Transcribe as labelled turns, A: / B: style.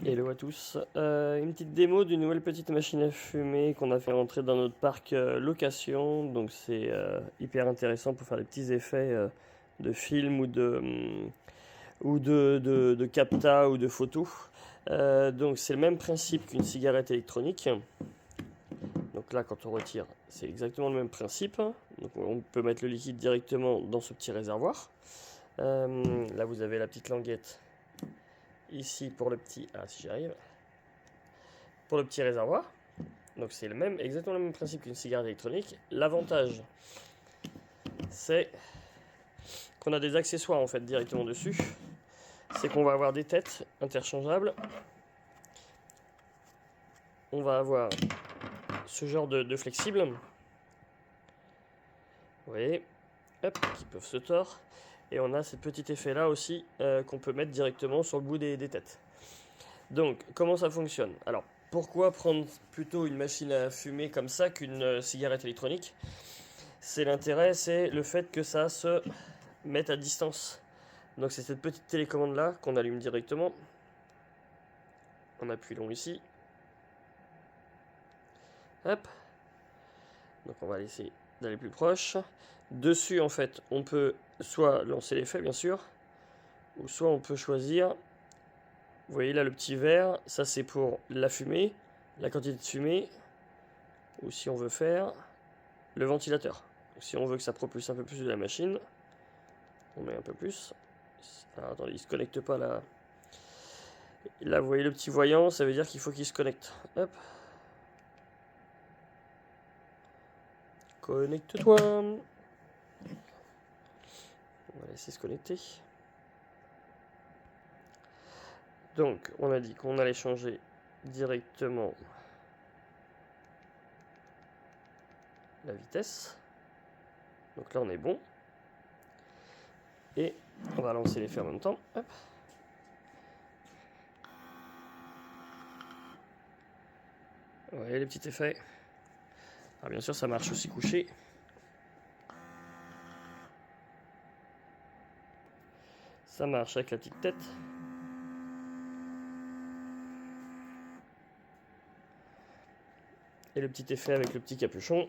A: Hello à tous. Une petite démo d'une nouvelle petite machine à fumer qu'on a fait rentrer dans notre parc location. Donc c'est hyper intéressant pour faire des petits effets de film ou de capta ou de photo. Donc c'est le même principe qu'une cigarette électronique. Donc là quand on retire, c'est exactement le même principe. Donc on peut mettre le liquide directement dans ce petit réservoir. Là vous avez la petite languette ici pour le petit... Ah si j'y arrive. Pour le petit réservoir. Donc c'est exactement le même principe qu'une cigarette électronique. L'avantage, c'est qu'on a des accessoires en fait directement dessus. C'est qu'on va avoir des têtes interchangeables. On va avoir ce genre de flexibles. Vous voyez, hop, qui peuvent se tordre. Et on a ce petit effet là aussi qu'on peut mettre directement sur le bout des têtes. Donc comment ça fonctionne? Alors pourquoi prendre plutôt une machine à fumer comme ça qu'une cigarette électronique? L'intérêt, c'est le fait que ça se mette à distance. Donc c'est cette petite télécommande là qu'on allume directement. On appuie long ici. Hop. Donc on va essayer d'aller plus proche. Dessus en fait, on peut soit lancer l'effet bien sûr, ou soit on peut choisir. Vous voyez là le petit vert, ça c'est pour la fumée, la quantité de fumée, ou si on veut faire le ventilateur. Donc, si on veut que ça propulse un peu plus de la machine, on met un peu plus. Alors attendez, il se connecte pas là. Là vous voyez le petit voyant, ça veut dire qu'il faut qu'il se connecte. Hop. Connecte-toi. On va laisser se connecter. Donc, on a dit qu'on allait changer directement la vitesse. Donc là, on est bon. Et on va lancer l'effet en même temps. Hop. Vous voyez les petits effets. Alors bien sûr, ça marche aussi couché. Ça marche avec la petite tête. Et le petit effet avec le petit capuchon.